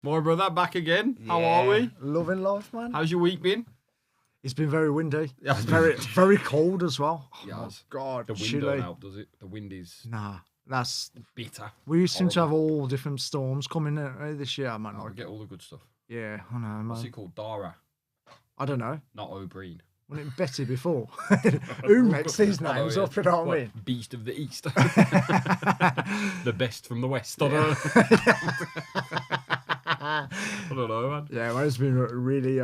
My brother, back again. How are we? Loving life, man. How's your week been? It's been very windy. Yeah. Very cold as well. Oh, Yes. my God. The wind chilly. don't help, does it? The wind is Nah, that's... bitter. We seem to have all different storms coming this year, man. Oh, we Like, get all the good stuff. yeah, I know, What's man. it called? Dara, I don't know. not O'Brien. Wasn't it Betty before? Who makes these names up, you know what I mean? Beast of the East. The best from the West. I don't know, man. Yeah, man, it's been really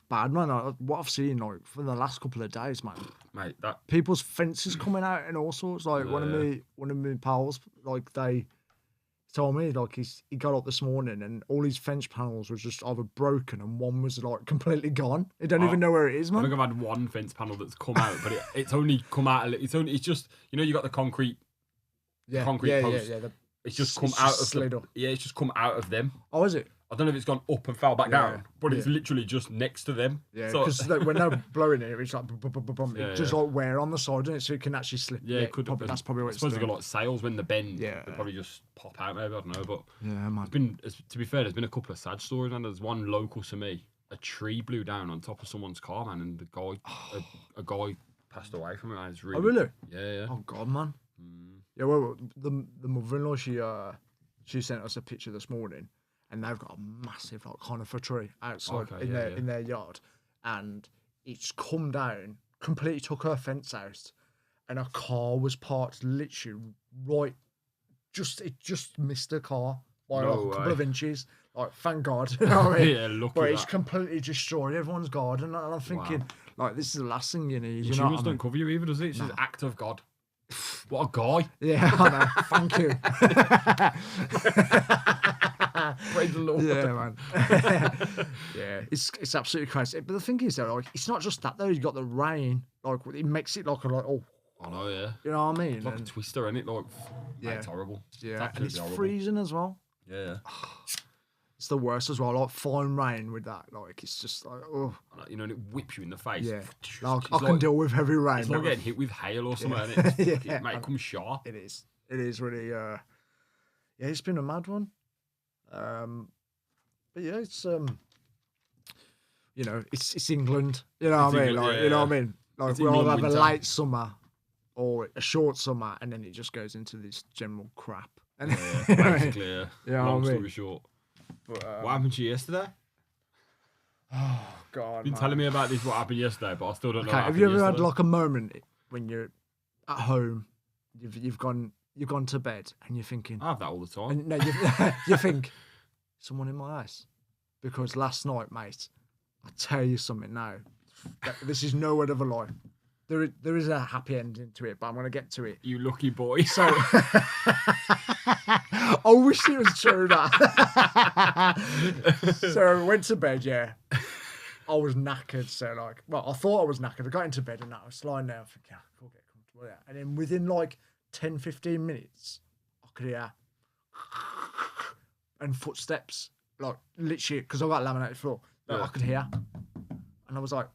bad, man. What I've seen, like, for the last couple of days, man. Mate, that... People's fences coming out and all sorts. Like, one of my pals, like, they told me, like, he got up this morning and all his fence panels were just either broken and one was, like, completely gone. He don't even know where it is, man. I think I've had one fence panel that's come out, but it's only come out... It's just... You know, you got the concrete post. Yeah. It's just come out of slid up. Yeah, it's just come out of them. Oh, is it? I don't know if it's gone up and fell back down, but it's literally just next to them. Yeah, so, because when they're blowing it, it's like it just like wear on the side, doesn't it? So you can actually slip. Yeah, it could. That's probably what it's supposed doing. to go like sails when they bend. Yeah, they probably just pop out. Maybe I don't know, but yeah, man. To be fair, there's been a couple of sad stories, and there's one local to me. A tree blew down on top of someone's car, man, and the guy, a guy passed away from it. And it's really, oh really? Yeah. Oh god, man. Yeah, well, the mother-in-law she sent us a picture this morning. And they've got a massive, like, conifer tree outside in their yard, and it's come down, completely took her fence out, and her car was parked literally right, it just missed her car by like a couple of inches. Like, thank God, you know what I mean? Yeah, look. But it's completely destroyed everyone's garden, and I'm thinking, like, this is the last thing you need. You know, insurance don't cover you either, does it? It's just an act of God. What a guy! Yeah, I know. Thank you. Praise the Lord. Yeah, man. Yeah, it's absolutely crazy. But the thing is, though, like, it's not just that though. You got the rain, like, it makes it like oh. I know, yeah. You know what I mean? It's like a twister, isn't it? Like, it's horrible. Yeah, and it's freezing as well. Yeah. It's the worst as well. Like, fine rain with that, like, it's just like, oh. You know, and it whips you in the face. Yeah. Like, I can deal with heavy rain. It's like getting hit with hail or something. It might come sharp. It is. It is really. Yeah, it's been a mad one. But yeah, it's you know, it's England. You know what I mean? Like, you know what I mean? Like, we all have a late summer or a short summer, and then it just goes into this general crap. And basically, yeah. Long story short. But, what happened to you yesterday? Oh God! You've been telling me about this. What happened yesterday, but I still don't know. Have you ever had like a moment when you're at home, you've gone to bed, and you're thinking? I have that all the time. And, no, you think someone in my house, because last night, mate, I tell you something now. This is no word of a lie. There is a happy ending to it, but I'm going to get to it. You lucky boy. So, I wish it was true, that. So I went to bed, yeah. I was knackered, so like, well, I thought I was knackered. I got into bed and I was lying there thinking, I can't get comfortable. Yeah. And then within like 10, 15 minutes, I could hear and footsteps, like literally, because I got laminated floor, I could hear. And I was like,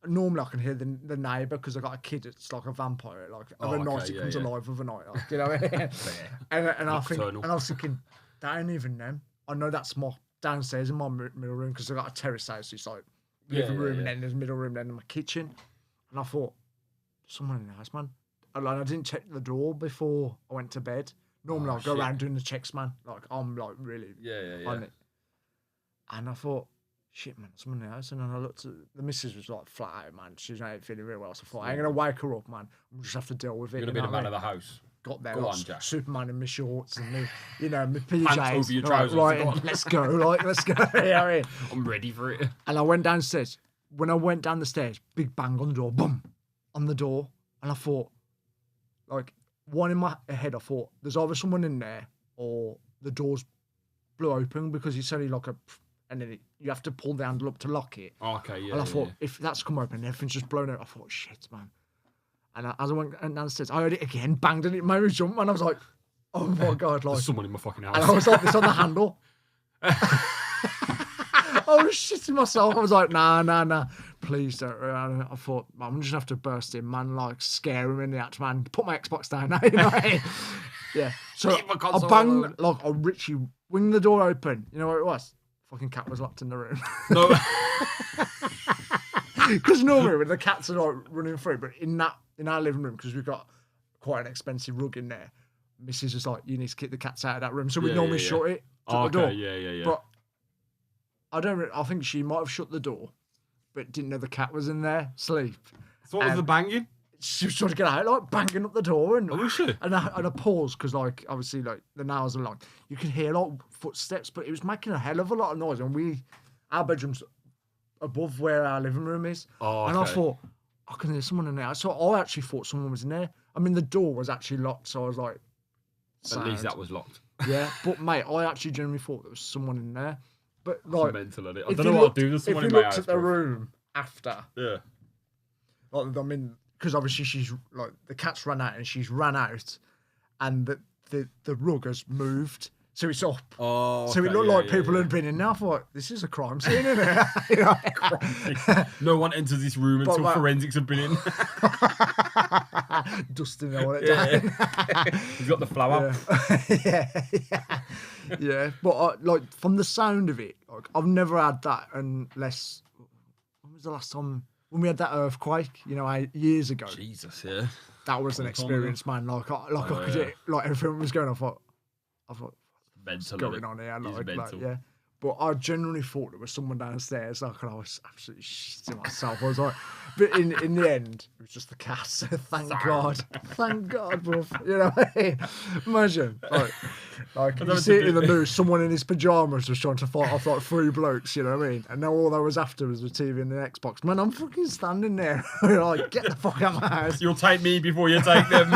normally I can hear the neighbour, because I got a kid that's like a vampire. Like, overnight it comes alive overnight. Like, you know what I mean? and I was thinking, that ain't even them. I know that's my downstairs in my middle room, because I got a terrace house. It's like living room, and then there's middle room, then my kitchen. And I thought, someone in the house, man. And I didn't check the door before I went to bed. Normally I go around doing the checks, man. Like, I'm like really on it. And I thought, shit, man, someone in the house. And then I looked at the missus, was like flat out, man. She's not feeling real well. So I thought, I ain't gonna wake her up, man. I'm just have to deal with it. You're gonna be the man of the house. Got there, Go on, Jack. Superman in my shorts and me, you know, my PJs. Pants over your trousers. Right, and let's go, like, let's go. You know what I mean? I'm ready for it. And I went downstairs. When I went down the stairs, big bang on the door, boom, on the door. And I thought, like, one in my head, I thought, there's either someone in there or the door's blew open, because it's only like and then you have to pull the handle up to lock it. Okay, yeah. And I thought, if that's come open, everything's just blown out. I thought, shit, man. And as I went downstairs, I heard it again, banged, and it made me jump. And I was like, oh my God. Like, there's someone in my fucking house. And I was like, this on the handle. I was shitting myself. I was like, nah. Please don't. I thought, I'm just going to have to burst in, man, like, scare him in the act, man. Put my Xbox down now, you know what I mean? Yeah. So Leave my I console banged, alone. like, I literally winged the door open. You know what it was? Fucking cat was locked in the room. No. Because normally when the cats are like running through, but in our living room, because we've got quite an expensive rug in there, Mrs. was like, you need to keep the cats out of that room. So we normally shut it. Oh, the door. okay, yeah. But I think she might have shut the door, but didn't know the cat was in there, sleep. So what was the banging? She was trying to get out, like banging up the door, and was she? And I paused because, like, obviously, like the nails are long. You could hear like footsteps, but it was making a hell of a lot of noise. And our bedroom's above where our living room is, and I thought I can hear someone in there. So I actually thought someone was in there. I mean, the door was actually locked, so I was like, At least that was locked. yeah. But mate, I actually genuinely thought there was someone in there. But like, Mental, I don't know what I'd do to someone in my house. If you looked at the room after, yeah. like, I mean, because obviously she's like the cat's run out and she's ran out, and the rug has moved, so it's up. Oh, so it looked like people had been in there. I thought, this is a crime scene, isn't it? You know? No one enters this room until forensics have been in. Dusting all it down. He's got the flower. Yeah. But like from the sound of it, like I've never had that unless when was the last time when we had that earthquake? You know, years ago. Jesus, yeah. That was an experience, man. Like I could hear, like everything was going. I thought, what's going on here? Like, yeah. But I genuinely thought there was someone downstairs. Like, and I was absolutely shitting myself. I was like, but in the end, it was just the cat. So thank God, bro. You know what I mean? Imagine, like you see it in the news, someone in his pajamas was trying to fight off like 3 blokes. You know what I mean? And now all there was after was the TV and the Xbox. Man, I'm fucking standing there, like, get the fuck out of my house. You'll take me before you take them.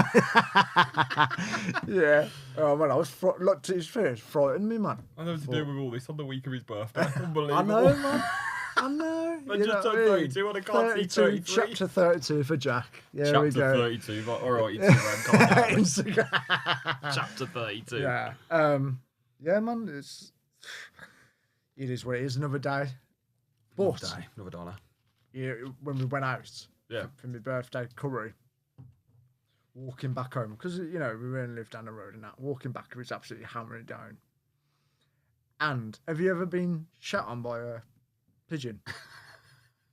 Yeah. Oh man, I was look to his face, frightened me, man. I have to deal with all this on the week of his birthday. Unbelievable. I know, man. I know. I just turned 32 and I can't see 33. Chapter 32 for Jack. Yeah, Chapter we go. 32. But, all right, Instagram. Chapter 32. Yeah. Yeah, man. It is what it is. Another day. But Another dollar. yeah, when we went out. Yeah. For my birthday, Curry. Walking back home, because, you know, we only live down the road and that. Walking back, it was absolutely hammering down. And have you ever been shot on by a pigeon?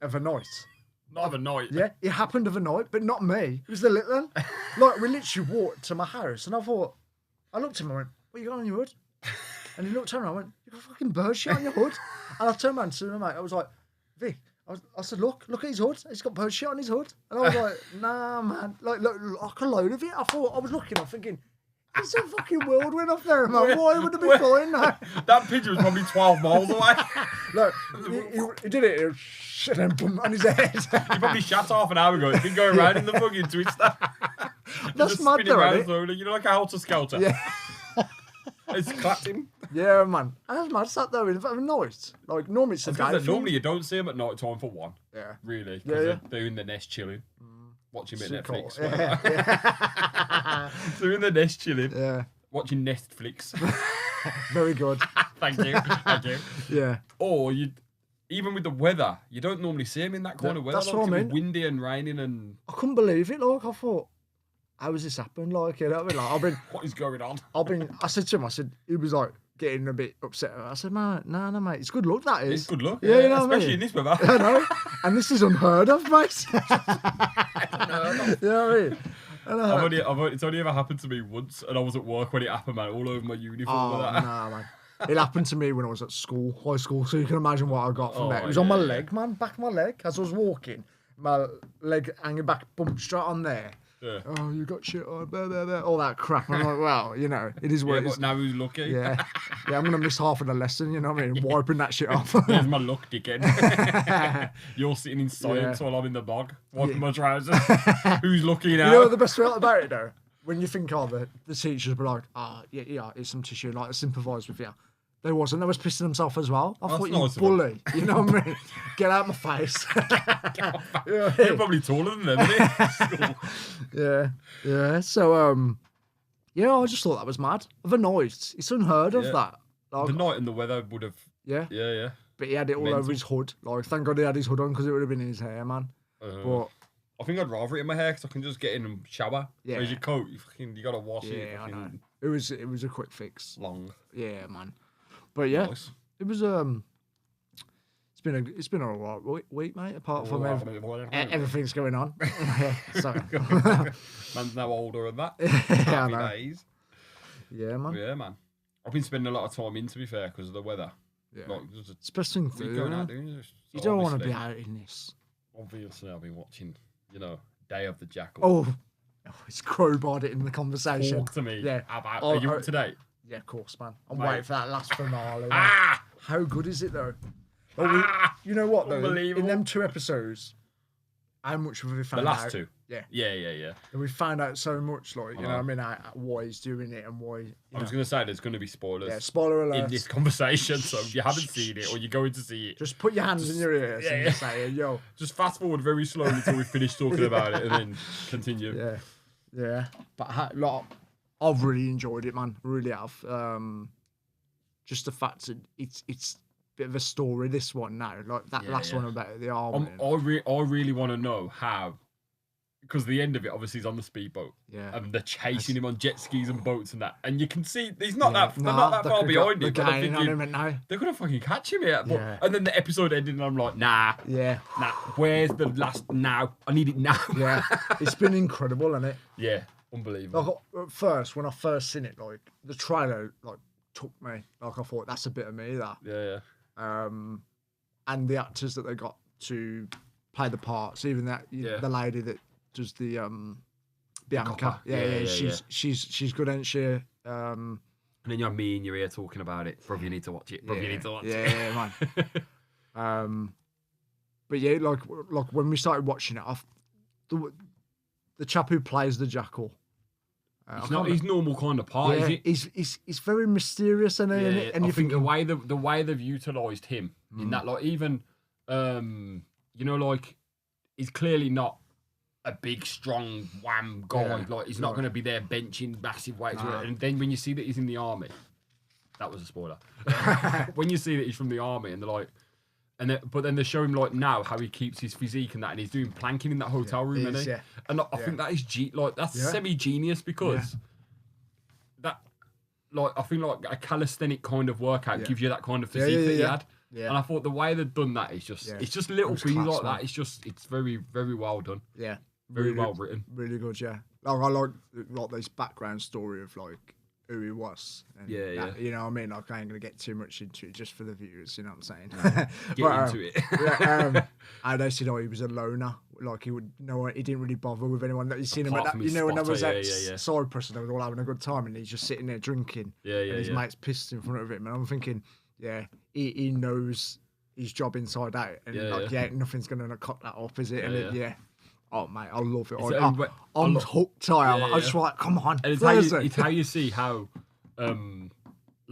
Of a night? Not of a night. Yeah, it happened of a night, but not me. It was the little one. Like, we literally walked to my house, and I looked at him and I went, what you got on your hood? And he looked around and I went, you got a fucking bird shit on your hood? And I turned around to my mate, I was like, Vic, I said, look at his hood. He's got bird shit on his hood. And I was like, nah, man. Like a load of it. I was looking, I'm thinking, there's a fucking whirlwind up there, man. Why would it be flying now? That pigeon was probably 12 miles away. Look, he did it, and then boom, on his head. He probably shot half an hour ago. It's been going around in the fucking twister. That's mad, though, isn't it? Slowly. You know, like a helter-skelter. Yeah. It's clapped him. Yeah, man. And that's mad. Sat there in a noise. Like, normally it's a day. Normally you don't see them at night time for one. Yeah. Really. Because they're in the nest chilling. Watching a bit of Netflix. Yeah. They're in the nest chilling. Yeah. Watching Netflix. Very good. Thank you. Yeah. Or even with the weather, you don't normally see them in that kind of weather. That's what I mean. Windy and raining and... I couldn't believe it. Like, I thought, how has this happened? Like, you know what I mean? Like, what is going on? I said to him, he was like getting a bit upset. I said, man, no, mate, it's good luck, that is. It's good luck. Yeah, you know what I mean? Especially in this weather. I know. And this is unheard of, mate. You know what I mean? It's only ever happened to me once, and I was at work when it happened, man, all over my uniform. Oh, nah, man. It happened to me when I was at school, high school, so you can imagine what I got from there. It was on my leg, man, back of my leg, as I was walking. My leg hanging back, bumped straight on there. Yeah. Oh, you got shit on, blah, blah, blah, all that crap. I'm like, well, you know, it is what it is. But now who's lucky? Yeah. Yeah, I'm going to miss half of the lesson, you know what I mean? Wiping that shit off. There's my luck, dickhead. You're sitting in science while I'm in the bog, wiping my trousers. Who's lucky now? You know what the best part about it, though? When you think, the teachers were like, yeah, it's some tissue, like, let's improvise with you. They wasn't. They was pissing themselves as well. I thought, you bully. You know what I mean? Get out of my face. You're probably taller than them, isn't it? Yeah. So, I just thought that was mad. Of a noise. It's unheard of that. Like, the night and the weather would have... Yeah. Yeah. But he had it all over his hood. Like, thank God he had his hood on because it would have been in his hair, man. But I think I'd rather it in my hair because I can just get in and shower. Yeah. Whereas your coat, you got to wash it. Yeah, I know. It was a quick fix. Long. Yeah, man. But yeah, Nice. it was it's been a alright week, mate. Apart from everything's going on. So Man's now older than that. yeah, Happy I know. days. Yeah, man. Yeah, man. I've been spending a lot of time in, to be fair, because of the weather. Yeah. Like, there's a- It's the best thing what to are you do. going Man. out doing? You don't want to Obviously- be out in this. Obviously, I've been watching, Day of the Jackal. Oh, it's crowbarred it in the conversation. Talk to me. Yeah. About, Oh, are you oh, up to date? Yeah, of course, man. I'm Mate. waiting for that last finale. Man. Ah! How good is it though? You know what though? Unbelievable. In them 2 episodes, how much have we The found out? last 2? Yeah. Yeah. And we found out so much, like, you know what I know. mean, why he's doing it and why. I was going to say there's going to be spoilers Yeah, spoiler alert. in this conversation, so if you haven't seen it or you're going to see it, Just put your hands in your ears and just say, yo. just fast forward very slowly until we finish talking about it and then continue. Yeah. But I've really enjoyed it, man. Really have. Just the fact that it's a bit of a story, this one now. Like that last one about the army. I really want to know how, because the end of it obviously is on the speedboat. Yeah. And they're chasing him on jet skis and boats and that. And you can see he's not that far behind him. But I'm thinking, they're going to fucking catch him here. Yeah. And then the episode ended and I'm like, nah. Where's the last now? I need it now. Yeah. It's been incredible, hasn't it? Yeah. Unbelievable. Like, at first, when I first seen it, like, the trailer, like, took me. Like, I thought, that's a bit of me, that. Yeah. And the actors that they got to play the parts, even that, the lady that does the Bianca. She's good, ain't she? And then you have me in your ear talking about it. Bro, you need to watch it. Bro, you need to watch it. Yeah, man. But yeah, like when we started watching it, the chap who plays the jackal. It's not his normal kind of part, is it? He's very mysterious, and and I think the way they've utilised him in that, like, even like, he's clearly not a big, strong wham guy. Yeah. Like, he's not going to be there benching massive weights. Nah. And then when you see that he's in the army, that was a spoiler. When you see that he's from the army, and they're like, but then they show him, like, now how he keeps his physique and that, and he's doing planking in that hotel room, isn't he? Yeah. And I think that is that's semi-genius, because that, like, I think, like, a calisthenic kind of workout gives you that kind of physique that he had. Yeah. And I thought the way they've done that is just, it's just little things like that. It's very, very well done. Yeah. Very well written. Really good, yeah. Like, I like this background story of, like, who he was. And that, you know what I mean? Like, I ain't going to get too much into it just for the viewers, you know what I'm saying? Get into it. And they said, he was a loner. Like, he didn't really bother with anyone. That you seen him at that, when there was that Cyprus and they were all having a good time, and he's just sitting there drinking. And his mate's pissed in front of him. And I'm thinking, he knows his job inside out. And nothing's going to cut that off, is it? Oh, mate, I love it. I'm hooked. I just like, come on. And it's how you see how, like,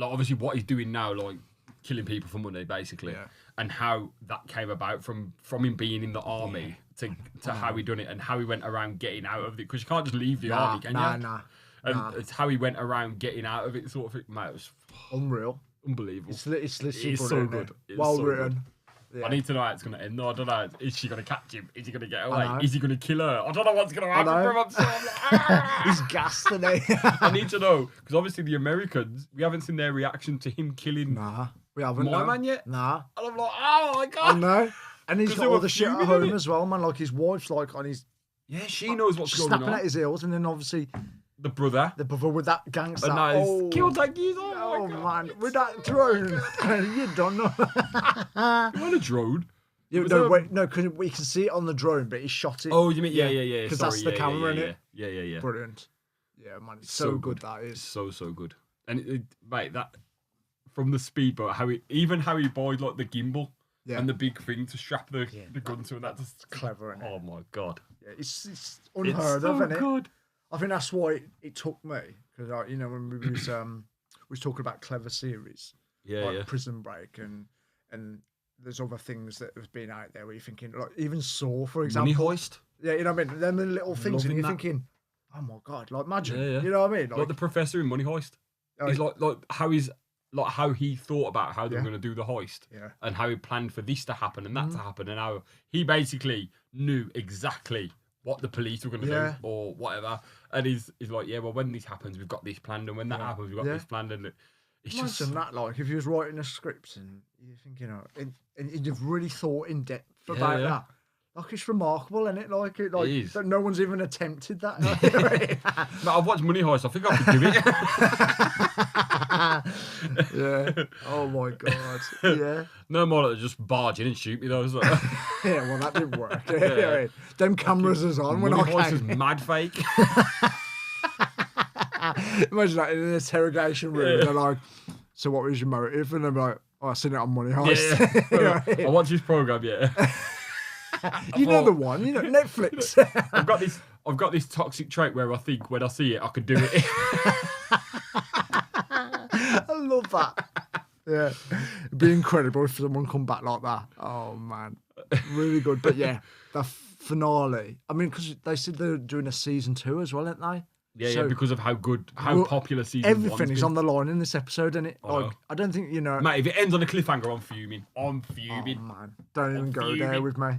obviously what he's doing now, like, killing people for money, basically, and how that came about from him being in the army to how he done it, and how he went around getting out of it, because you can't just leave the army, can you? And it's how he went around getting out of it, sort of thing. Mate, it was unreal. Unbelievable. It's literally so good. Well written. Yeah. I need to know how it's going to end. No, I don't know. Is she going to catch him? Is he going to get away? Is he going to kill her? I don't know what's going to happen. He's gassed, isn't he? I need to know, because obviously the Americans, we haven't seen their reaction to him killing we haven't, my man yet. And I'm like, oh my God. I know. And he's got all the shit at home as well, man. Like, his wife's like on his... Yeah, she knows what's going snapping at his heels, and then obviously... The brother with that gangster. Killed like you. Oh man, with that drone. You don't know. You want a drone? No, because we can see it on the drone, but he shot it. Oh, you mean yeah. Because that's the camera in it. Yeah. Brilliant. Yeah, man, it's so good. That is so good. And mate, that from the speedboat, how he bought, like, the gimbal and the big thing to strap the gun to, and that's just clever. Isn't it? Oh my God. Yeah, it's unheard of, isn't it? Good. I think that's why it took me, because when we was talking about clever series, like Prison Break, and there's other things that have been out there where you're thinking, like, even Saw, for example. Money Heist. Yeah, you know what I mean. Them little things, and you're thinking, oh my God, like, imagine, you know what I mean? Like the professor in Money Heist. He's like how he thought about how they were going to do the heist, and how he planned for this to happen and that to happen, and how he basically knew exactly what the police were going to do or whatever. And he's like, yeah, well, when this happens, we've got this planned, and when that happens, we've got this planned, and it's Imagine just that, like, if you was writing a script and you think, and you've really thought in depth about that. Like, it's remarkable, isn't it? Like, it is. That no one's even attempted that. No, I've watched Money Heist. I think I could do it. Yeah. Oh my god. Yeah. No more like just barge in and shoot me though. Like... Yeah. Well, that didn't work. Yeah. Them cameras is on when Money I Heist is mad fake. Imagine that in an interrogation room. They're like, "So what was your motive?" And they're like, "Oh, I seen it on Money Heist." Yeah. I watched this program. Yeah. Know the one, Netflix. I've got this toxic trait where I think when I see it, I could do it. I love that. Yeah, it'd be incredible if someone come back like that. Oh man, really good. But yeah, the finale. I mean, because they said they're doing a season 2 as well, aren't they? Yeah, because of how popular season 1's everything is on the line in this episode, isn't it? Like, I don't think Mate, if it ends on a cliffhanger, I'm fuming. Oh man, don't even go there with me.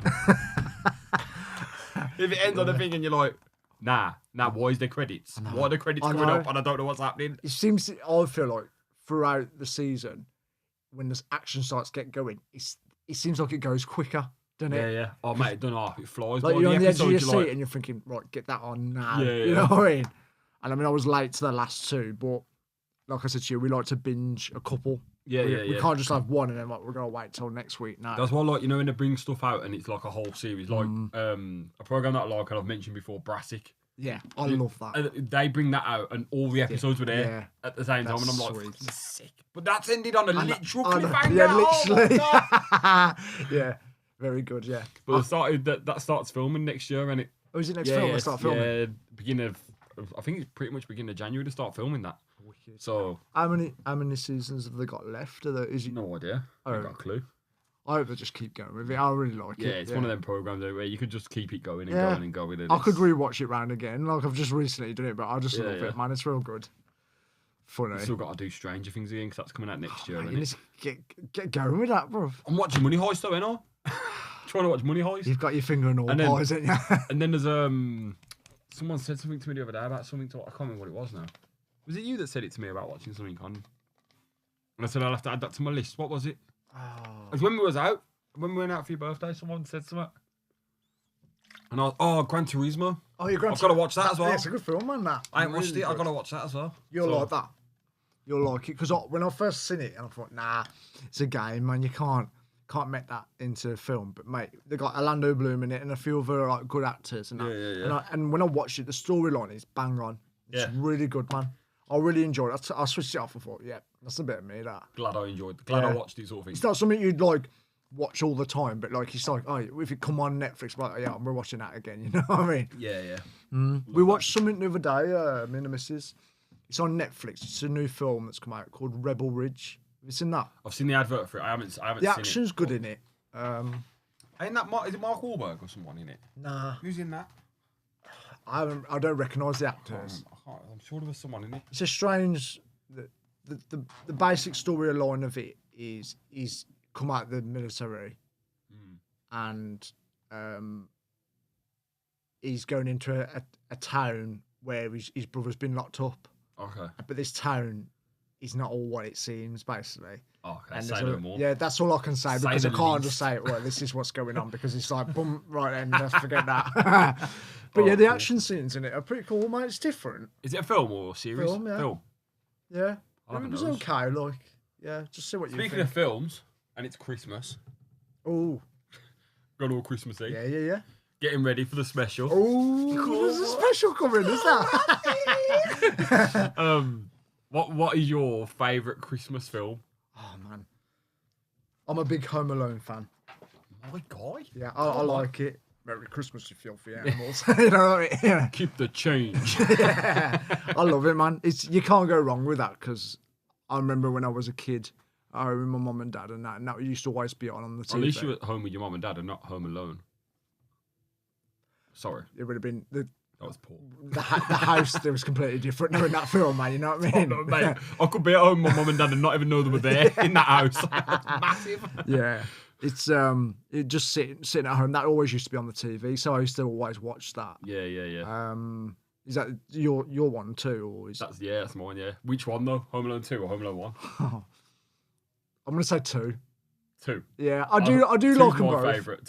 If it ends on a thing and you're like, nah, why is there credits? Why are the credits coming up and I don't know what's happening? It seems, I feel like, throughout the season, when this action starts get going, it seems like it goes quicker. Yeah. Oh, mate, it don't know. It flies. Like, you're on the edge of your seat and you're thinking, right, get that on now. Yeah. You know what I mean? And I mean, I was late to the last 2, but like I said to you, we like to binge a couple. We can't just have one and then like we're gonna wait till next week. No, that's why, like, when they bring stuff out and it's like a whole series, like a program that I like, and I've mentioned before, Brassic. Yeah, I love that. They bring that out, and all the episodes were there at the same time, and I'm like, sick. But that's ended on a literal cliffhanger. Yeah, literally. Yeah, very good. Yeah, but that starts filming next year, and it. Oh, is it next film? They start filming. Yeah, beginning of. I think it's pretty much beginning of January to start filming that. Wicked. So how many seasons have they got left? No idea. I haven't got a clue. I hope they just keep going with it. I really like it. Yeah, it's one of them programs where you could just keep it going and going and going. And I could rewatch it round again. Like, I've just recently done it, but I just love it, man. It's real good. Funny. You've still got to do Stranger Things again because that's coming out next year. Mate, get going with that, bro. I'm watching Money Heist though, ain't I? Trying to watch Money Heist. You've got your finger in all pies, ain't you? And then there's someone said something to me the other day about something. I can't remember what it was now. Was it you that said it to me about watching something on? And I said I'll have to add that to my list. What was it? It was when we was out. When we went out for your birthday, someone said something. And I was, Gran Turismo. Oh, you're Gran Turismo. I've got to watch that as well. Yeah, it's a good film, man, that. I ain't watched it. I've got to watch that as well. You'll like that. You'll like it. Because when I first seen it, and I thought, nah, it's a game, man. You can't make that into a film. But, mate, they got Orlando Bloom in it and a few other like, good actors. And that. Yeah. And when I watched it, the storyline is bang on. It's really good, man. I really enjoyed it. I switched it off and thought, yeah, that's a bit of me, that. Glad I enjoyed it. Glad I watched it, sort of thing. It's not something you'd, like, watch all the time, but, like, it's like, oh, if it come on Netflix, like, yeah, we're watching that again, you know what I mean? Yeah. We watched something the other day, me and the missus. It's on Netflix. It's a new film that's come out called Rebel Ridge. Have you seen that? I've seen the advert for it. I haven't seen it. The action's good in it. Ain't that is it Mark Wahlberg or someone in it? Nah. Who's in that? I don't recognise the actors. I'm sure there was someone in it. It's a strange. The basic storyline of it is he's come out of the military, and he's going into a town where his brother's been locked up. Okay. But this town is not all what it seems, basically. Okay, and say no more. Yeah, that's all I can say because I can't just say, well, this is what's going on, because it's like, boom, right then, let's forget that. But the action scenes in it are pretty cool, mate. It's different. Is it a film or a series? Film, yeah. Film. Yeah. It was okay, like, yeah, just see what you think. Speaking of films, and it's Christmas. Oh. Gone all Christmassy. Yeah. Getting ready for the special. Oh, there's a special coming, is that? What is your favourite Christmas film? Oh, man. I'm a big Home Alone fan. My guy? Yeah, I like it. Merry Christmas, you filthy animals. You know what I mean? Yeah. Keep the change. Yeah. I love it, man. You can't go wrong with that, because I remember when I was a kid, I was with my mum and dad, and that used to always be on the TV. At least you were at home with your mum and dad and not home alone. Sorry. It would have been... That was poor. The house there was completely different in that film, man. You know what I mean? Oh, no, mate. I could be at home with my mum and dad and not even know they were there in that house. Massive. Yeah. It's it just sitting at home. That always used to be on the TV, so I used to always watch that. Yeah. Is that your one too, or is that's mine. Yeah. Which one though? Home Alone 2 or Home Alone 1? I'm gonna say 2. 2. Yeah, I do like them both. Two's my favorite.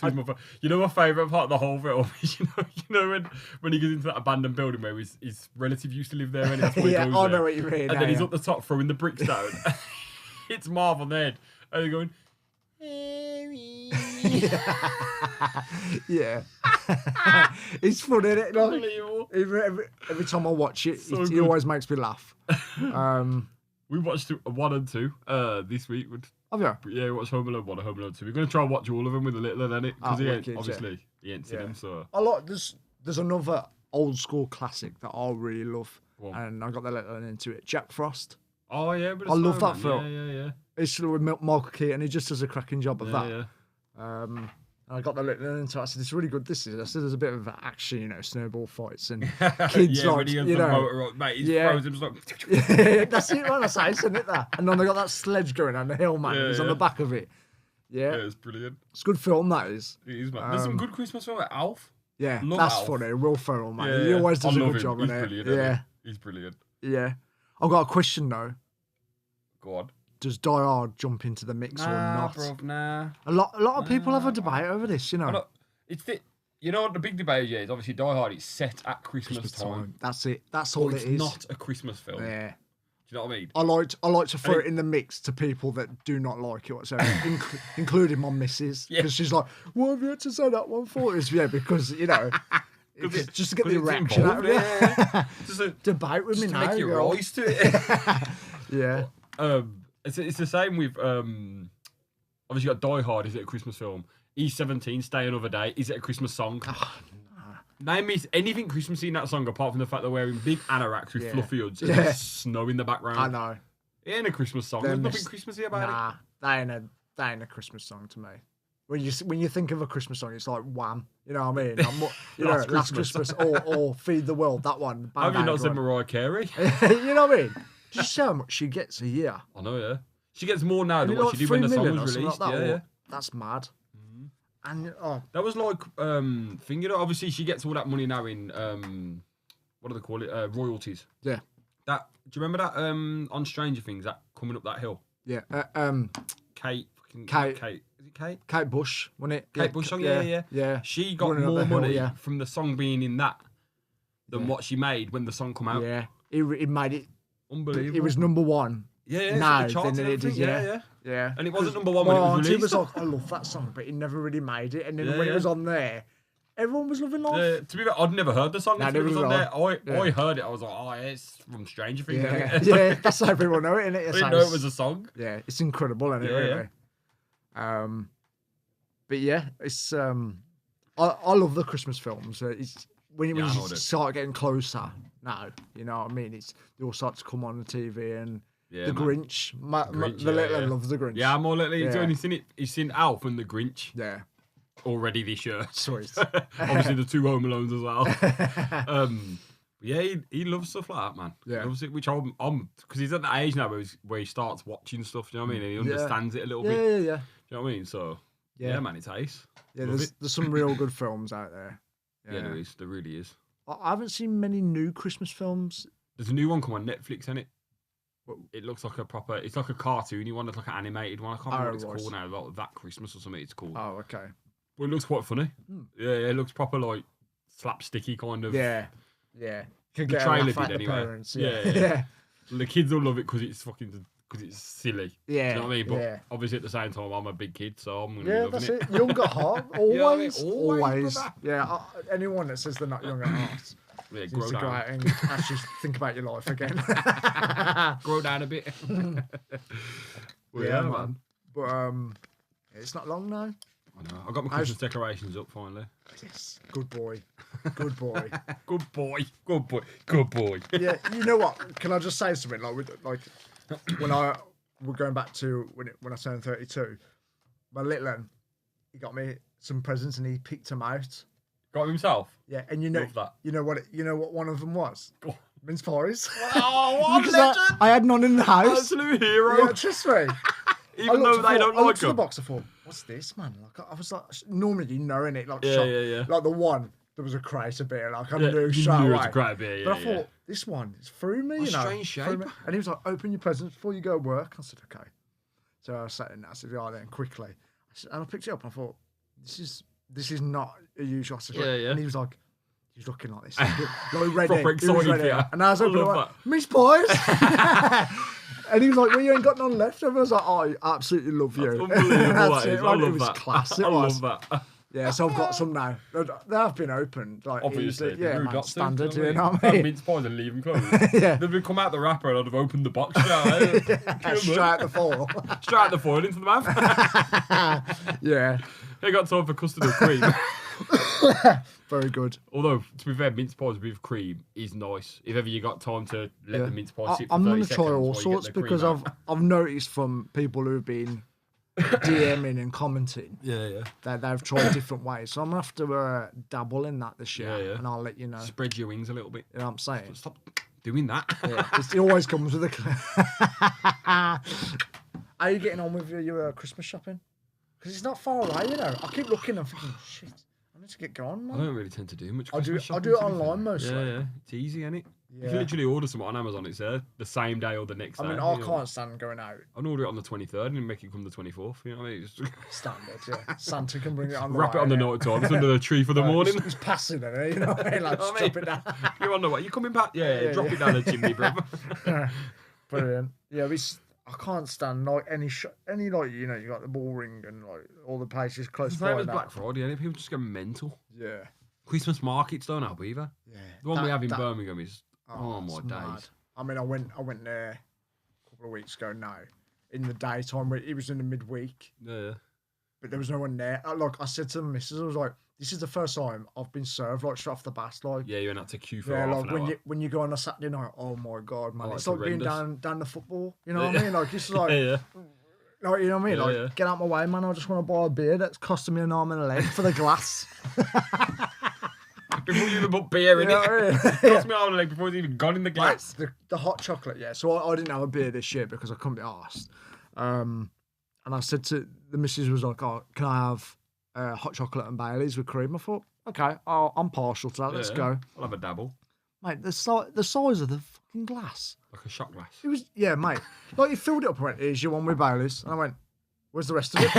You know my favorite part of the whole film is you know when he goes into that abandoned building where his relative used to live there and that's why he goes I know there. what you mean. And then he's up the top throwing the bricks down. It's Marv on the head, and they're going. Yeah, it's funny, isn't it? Like, Unbelievable. every time I watch it, So it always makes me laugh. We watched 1 and 2 this week. Have you? Yeah, we watched Home Alone 1 and Home Alone 2. We're going to try and watch all of them with the little one, innit? Because wicked, obviously he ain't seen them, so... I like there's another old school classic that I really love, What? and I got the little one into it. Jack Frost. Oh, yeah, but I love that film. Yeah. It's with Michael Keaton. He just does a cracking job of that. Yeah. And I got the little into it. I said, it's really good. This is. I said, there's a bit of action, snowball fights and kids when he has the motor on, mate, he throws him like... Yeah, that's it. What I say, isn't it? That. And then they got that sledge going on the hill, man. He's on the back of it. Yeah, it's brilliant. It's a good film, that is. It is, man. There's some good Christmas film like Alf. Yeah, Love that's Alf. funny. Will Ferrell, man. Yeah, He always does a good him. job He's in it. brilliant, Yeah, he's brilliant. yeah. I've got a question though. Go on. Does Die Hard jump into the mix or not? Bruv, nah. A lot of people have a debate over this, It's you know what the big debate is? Obviously, Die Hard. It's set at Christmas time. That's it. That's all it is. It's not a Christmas film. Yeah. Do you know what I mean? I like to throw it in the mix to people that do not like it whatsoever, including my missus, because she's like, "Why have you had to say that one for us?" Yeah, because just to get the reaction out of it. Yeah. Just a debate with me to now. make your eyes to it. Yeah. It's the same with obviously you got Die Hard. Is it a Christmas film? E17, Stay Another Day. Is it a Christmas song? Name me anything Christmassy in that song apart from the fact they're wearing big anoraks with fluffy hoods and there's snow in the background. I know. It ain't a Christmas song. There's nothing Christmassy about it. That ain't a Christmas song to me. When you think of a Christmas song, it's like Wham. You know what I mean? Last Christmas or Feed the World. That one. Have you not said Mariah Carey? You know what I mean? Just see how much she gets a year. I know, yeah. She gets more now than what she did when the song was released. Like that, yeah. That's mad. And that was like obviously she gets all that money now in what do they call it? Royalties. Yeah. That do you remember that on Stranger Things, that coming up that hill? Yeah. Kate. Is it Kate? Kate Bush, wasn't it? Kate Bush song, yeah. She got more money from the song being in that than what she made when the song come out. Yeah. It made it unbelievable. It was number one. Yeah. Now than it is. Yeah. And it wasn't number one when it was released. Was like, I love that song, but it never really made it. And then when it was on there, everyone was loving life. To be fair, I'd never heard the song until it was on there. I heard it. I was like, oh, it's from Stranger Things. Yeah, that's how everyone know it, isn't it? I didn't know it was a song. Yeah, it's incredible, isn't it? Really. But yeah, it's I love the Christmas films. It's when you start getting closer now. You know what I mean? They all start to come on the TV and. Yeah, the Grinch. The little one loves the Grinch. Yeah, more lately he's only seen it. He's seen Alf and the Grinch. Yeah. Already this year. Sweet. Obviously the 2 Home Alones as well. Yeah, he loves stuff like that, man. Yeah. He loves it, which I'm because he's at the age now where he starts watching stuff. Do you know what I mean? And he understands it a little bit. Yeah. Do you know what I mean? So yeah, man, it's ace. Yeah, there's some real good films out there. Yeah, there is. There really is. I haven't seen many new Christmas films. There's a new one come on Netflix, isn't it? It looks like it's like a cartoony one. It's like an animated one. I can't remember what it's called now. Like That Christmas or something it's called. Oh, okay. But it looks quite funny. Yeah, it looks proper like slapsticky kind of. Yeah. The trailer did anyway. Yeah. The kids will love it because it's silly. Yeah. Do you know what I mean? But obviously at the same time, I'm a big kid, so I'm going to be loving it. It. Young at heart, always. You know what I mean? Always. Yeah. Anyone that says they're not young at heart. Yeah, grow down. Go out and actually think about your life again. Grow down a bit. Yeah, man. But it's not long now. I know. I got my Christmas decorations up finally. Yes. Good boy. Good boy. Good boy. Good boy. Good boy. Yeah. You know what? Can I just say something? Like when we're going back to when I turned 32, my little one, he got me some presents and he picked them out. Got himself? Yeah, and you know what one of them was? Go on. Mince pies. Oh, what a because legend! I had none in the house. Absolute hero. Yeah, trust me. Even though they don't I like looked at the them. box, I thought, what's this, man? Like, I was like, normally knowing it, like, Yeah. like the one, there was a crate of beer, like, I knew straight It away. was a great beer, But I thought, this one is through me, you know. Strange shape. through me. And he was like, open your presents before you go to work. I said, okay. So I sat in that, I said, yeah, then quickly. And I picked it up, and I thought, this is not a usual sausage. Yeah. And he was like, he's looking like this. Like ready. Proper He was ready. excited, And I was opening, love like, that. Miss Pies. And he was like, well, you ain't got none left. And I was like, oh, I absolutely love you. Unbelievable, That's that it, is. man. I It love was that. class. It I was. love that. Yeah, so I've got some now. They have been opened. Like, Obviously, easily. Yeah, rude man, not to, standard, do you know what I Have mean? mince pies and leave them closed. Yeah. They've come out the wrapper and I'd have opened the box straight. Straight out the foil. Straight out the foil into the mouth. Yeah, They got time for custard or cream. very good. Although, to be fair, mince pies with cream is nice. If ever you got time to let Yeah. the mince pie sit for I'm 30 going to seconds try all while you get sorts the cream because out. I've noticed from people who've been DMing and commenting Yeah. that they've tried different ways. So I'm going to have to dabble in that this year, Yeah. and I'll let you know. Spread your wings a little bit. You know what I'm saying? Stop doing that. Yeah, it always comes with a. Are you getting on with your Christmas shopping? Because it's not far away, you know. I keep looking and thinking, shit, I need to get going, I man. don't really tend to do much I do Christmas shopping, it to be online fair. mostly. Yeah. It's easy, isn't it? You Yeah. can literally order something on Amazon, it's there the same day or the next day. I mean, I can't stand going out. I'll order it on the 23rd and make it come the 24th. You know what I mean? Just Standard, yeah. Santa can bring it on. wrap it on the way, night time. It's under the tree for the yeah. morning. He's passing it, you know what I mean? Like, You know just what I drop it down. You're on the way. You coming back? Yeah, drop it down the chimney, bro. Brilliant. Yeah, I can't stand like any like, you know, you got the ball ring and like all the places close It's by. same as now. Black Friday, and people just go mental. Yeah. Christmas markets don't help either. Yeah. The one we have in Birmingham is my it's days. mad. I mean, I went there a couple of weeks ago now in the daytime where it was in the midweek, Yeah. but there was no one there. Like I said to the missus, I was like, this is the first time I've been served like straight off the bat. Like, Yeah, you went out to queue for yeah, half like an hour. when you go on a Saturday night, oh my god, man, Oh, it's it's like being horrendous. down the football. You know what I mean? Like it's like, yeah. like, you know what I mean? Yeah, Like yeah. get out my way, man. I just want to buy a beer that's costing me an arm and a leg for the glass. Before you even put beer in You know it. what I mean? Cost me on like before it's even gone in the glass. The hot chocolate, yeah. So I didn't have a beer this year because I couldn't be asked. And I said to the missus, was like, oh, can I have hot chocolate and Baileys with cream? I thought, okay, I'm partial to that. Let's Yeah. go. I'll have a dabble. Mate, the size of the fucking glass. Like a shot glass. It was, yeah, mate. Like, you filled it up and went, here's your one with Baileys. And I went, where's the rest of it?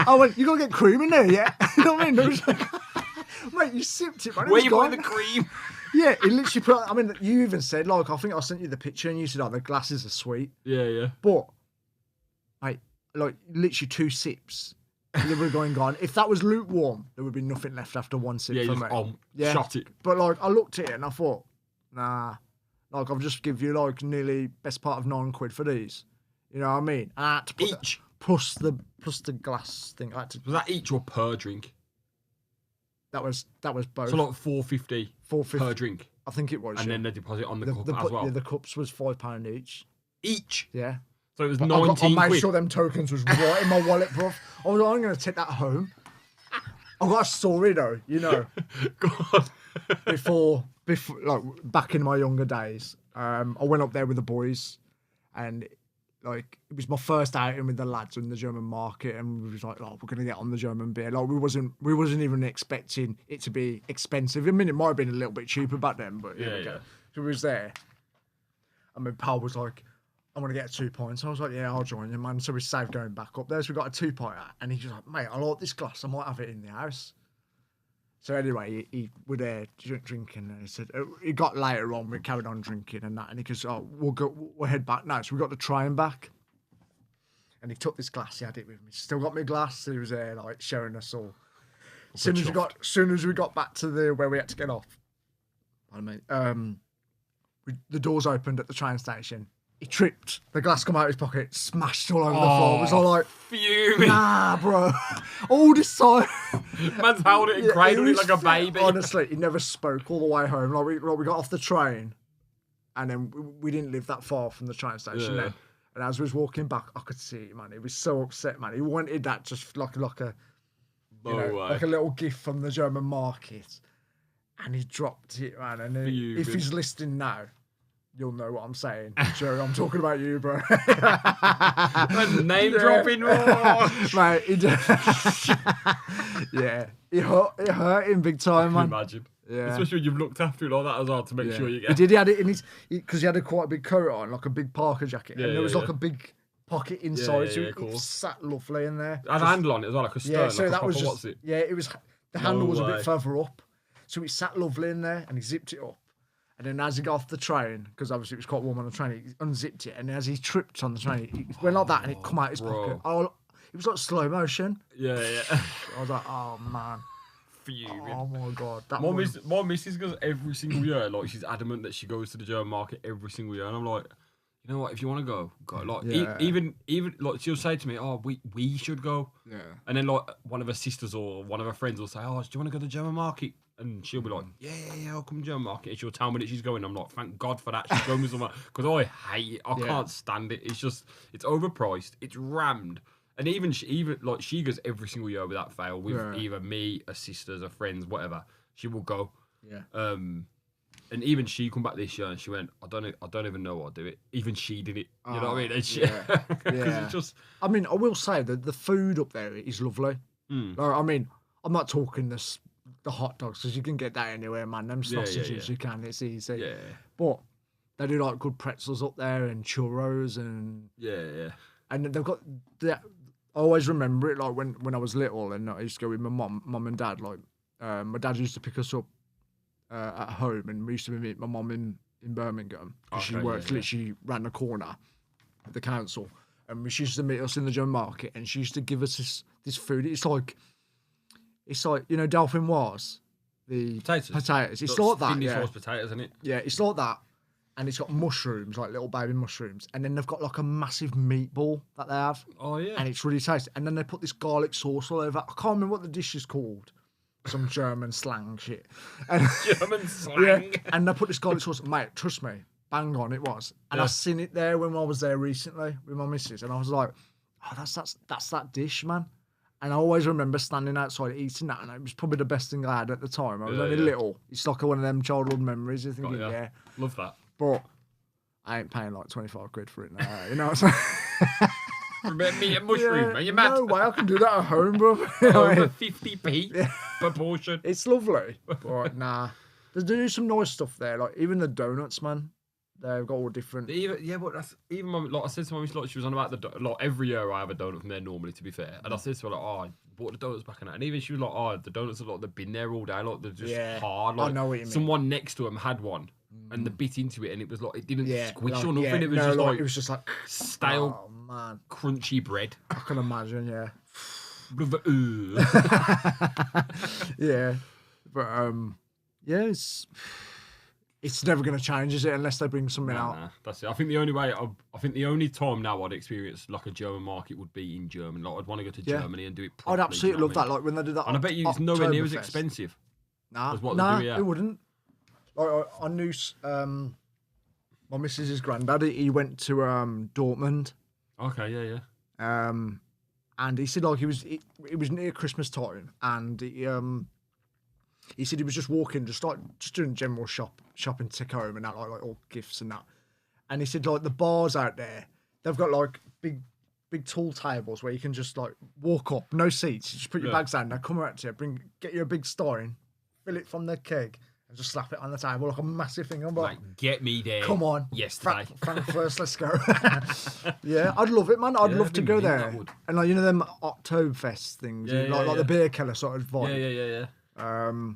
I went, you got to get cream in there, yeah? You know what I mean? There was like, mate, you sipped it, man. It Where was you gone. putting the cream? Yeah, it literally put, I mean, you even said, like, I think I sent you the picture and you said, oh, the glasses are sweet. Yeah. But, mate, like, literally 2 sips, they were going gone. If that was lukewarm, there would be nothing left after 1 sip Yeah, for you me. just shot it. But, like, I looked at it and I thought, nah, like, I've just give you, like, nearly best part of £9 for these. You know what I mean? And I had to put Each? plus the glass thing. I had to, Was that each or per drink? that was both. So like $4.50 $4.50 per drink. I think it was. And yeah. then the deposit on the cup the, as well. Yeah, the cups was £5 each. Each? Yeah. So it was But 19 I made quid. sure them tokens was right in my wallet, bruv. I was like, I'm going to take that home. I've got a story, though, you know. God. before, like, back in my younger days, I went up there with the boys, and, like, it was my first outing with the lads in the German market, and we was like, oh, we're going to get on the German beer. Like, we wasn't even expecting it to be expensive. I mean, it might have been a little bit cheaper back then, but here we go. Yeah. So we was there, and my pal was like, I'm going to get a 2 pints. I was like, yeah, I'll join you, man. So we saved going back up there. So we got a 2 pinter. And he was like, mate, I like this glass. I might have it in the house. So anyway, he were there drinking. And he said, he got later on, we carried on drinking and that. And he goes, oh, we'll head back now. So we got the train back. And he took this glass. He had it with me. Still got my glass. He was there, like, showing us all. Soon as we got back to where we had to get off, the doors opened at the train station. He tripped. The glass come out of his pocket, smashed all over the floor. It was all like, fuming. nah, bro. All this time. Man's held it and cradled it like a baby. Honestly, he never spoke all the way home. Like we got off the train, and then we didn't live that far from the train station Yeah. then. And as we was walking back, I could see it, man. He was so upset, man. He wanted that just like a like a little gift from the German market. And he dropped it, man. And if he's listening now, you'll know what I'm saying. Joe, I'm talking about you, bro. Name dropping, mate. Yeah, it hurt him big time, man. Imagine. Yeah. Especially when you've looked after it like that as well to make sure you get. He did. He had it in his because he had a quite a big coat on, like a big Parker jacket, and there was like a big pocket inside, so it sat lovely in there. Had a handle on it as well, like a stern. Yeah, so like that was just. what's it? Yeah, it was. The handle was a bit further up, so it sat lovely in there, and he zipped it up. And then as he got off the train, because obviously it was quite warm on the train, he unzipped it, and as he tripped on the train, he went like that, and it come out his pocket. Oh, it was like slow motion. Yeah. I was like, oh man. Fuming. Oh my god. My missus goes every single year. Like she's adamant that she goes to the German market every single year, and I'm like, you know what? If you want to go. Like even like she'll say to me, "Oh, we should go." Yeah. And then like one of her sisters or one of her friends will say, "Oh, do you want to go to the German market?" And she'll be like, "Yeah, I'll come to the German market." And she'll tell me that she's going. I'm like, "Thank God for that." She's going with someone because I hate it. I can't stand it. It's overpriced. It's rammed. And even she goes every single year without fail with either me, her sisters, her friends, whatever. She will go. Yeah. And even she come back this year and she went, I don't even know what to do it. Even she did it. You know what I mean? And she, because it's just. I mean, I will say that the food up there is lovely. Like, I mean, I'm not talking the hot dogs because you can get that anywhere, man. Them sausages you can. It's easy. Yeah. But they do like good pretzels up there and churros and. Yeah. And they've got that. I always remember it like when I was little and I used to go with my mum and dad. Like my dad used to pick us up at home and we used to meet my mum in Birmingham because she worked literally round the corner at the council, and she used to meet us in the German market and she used to give us this food. It's like you know Dauphinoise, the potatoes. It's like that. Finnish horse potatoes, isn't it? Yeah, it's like that. And it's got mushrooms, like little baby mushrooms. And then they've got like a massive meatball that they have. Oh, yeah. And it's really tasty. And then they put this garlic sauce all over. I can't remember what the dish is called. Some German slang shit. And, German slang? Yeah. And they put this garlic sauce. Mate, trust me, bang on it was. And I seen it there when I was there recently with my missus. And I was like, oh, that's that dish, man. And I always remember standing outside eating that. And it was probably the best thing I had at the time. I was only little. It's like one of them childhood memories. You're thinking, Love that. But I ain't paying like 25 quid for it now. You know what I'm saying? Me a mushroom, are you mad? No way, I can do that at home, bro. Over 50p per portion. It's lovely. But nah. They do some nice stuff there. Like even the donuts, man. They've got all different. But that's even like I said to my miss, like she was on about like every year I have a donut from there normally, to be fair. And I said to her like, oh, I bought the donuts back in that. And even she was like, oh, the donuts are like they've been there all day, like they're just hard. Like I know what you mean. Someone next to them had one. And the bit into it, and it was like it didn't squish or nothing. It was just like it was just like stale, crunchy bread. I can imagine, yeah. Yeah, but it's never going to change, is it? Unless they bring something out. Nah, that's it. I think the only time now I'd experience like a German market would be in Germany. Like I'd want to go to Germany and do it properly. I'd absolutely love that. Like when they do that. And I bet you it's nowhere near as expensive. It wouldn't. Like I knew my missus's granddad. He went to Dortmund. Okay, yeah. And he said like it was near Christmas time, and he said he was just walking, just doing general shopping to take home and that, like all gifts and that. And he said like the bars out there, they've got like big tall tables where you can just like walk up, no seats. You just put your bags down. They come out to you, get you a big stein, fill it from the keg, and just slap it on the table like a massive thing. I'm like, get me there. Come on. Yesterday. Frank first, let's go. Yeah, I'd love it, man. I'd love to go there. And like, you know, them Oktoberfest things, like the beer keller sort of vibe. Yeah.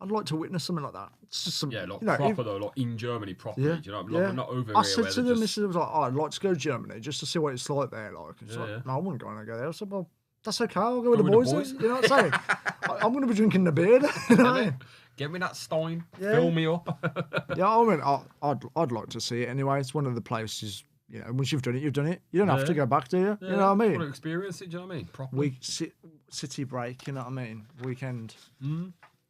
I'd like to witness something like that. It's just some, proper though, like in Germany properly. Yeah, Do you know what I mean? Like, not over I here. said to them, I was like, oh, I'd like to go to Germany just to see what it's like there. Like, like no, I wouldn't go there. I said, well, that's okay. I'll go with the boys. You know what I'm saying? I'm going to be drinking the beer. You know what I mean? Get me that stein. Fill me up. Yeah, I mean, I'd like to see it anyway. It's one of the places. You know, once you've done it, you've done it. You don't have to go back, do you? Yeah, you know what I mean? Want to experience it? Do you know what I mean? Properly. City break. You know what I mean? Weekend.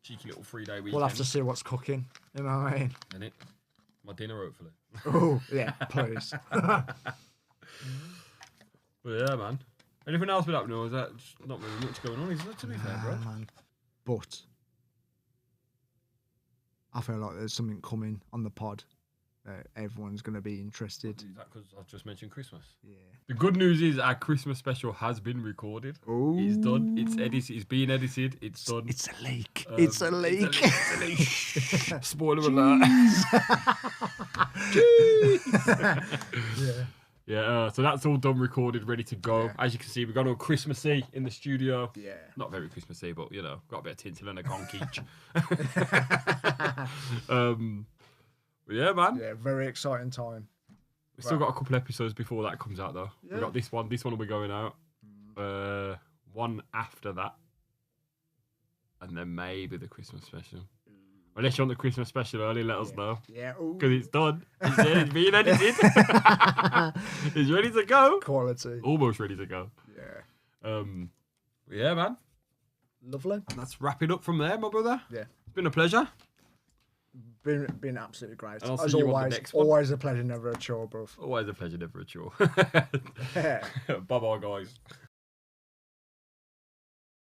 Cheeky little 3-day weekend. We'll have to see what's cooking. You know what I mean? And my dinner, hopefully. Oh yeah, please. But yeah, man. Anything else with happening, or is that not really much going on? Is that, to be fair, bro? Man. But I feel like there's something coming on the pod. everyone's going to be interested. Is that because I just mentioned Christmas? Yeah. The good news is our Christmas special has been recorded. Ooh. It's done. It's edited. It's being edited. It's done. It's a leak. It's a leak. It's a leak. Spoiler alert. Yeah. Yeah, so that's all done, recorded, ready to go. As you can see, we've got all Christmassy in the studio. Yeah. Not very Christmassy, but, you know, got a bit of tinsel and a conch each. But yeah, man. Yeah, very exciting time. We've still got a couple episodes before that comes out, though. Yeah. We've got this one. This one will be going out. One after that. And then maybe the Christmas special. Unless you want the Christmas special early, let us know. Yeah. Because it's done. It's being edited. It's ready to go. Quality. Almost ready to go. Yeah. Yeah, man. Lovely. Let's wrap it up from there, my brother. Yeah. It's been a pleasure. Been absolutely great. And I'll As see you on the always, next one. always a pleasure, never a chore, bruv. Always a pleasure, never a chore. Yeah. Bye-bye, guys.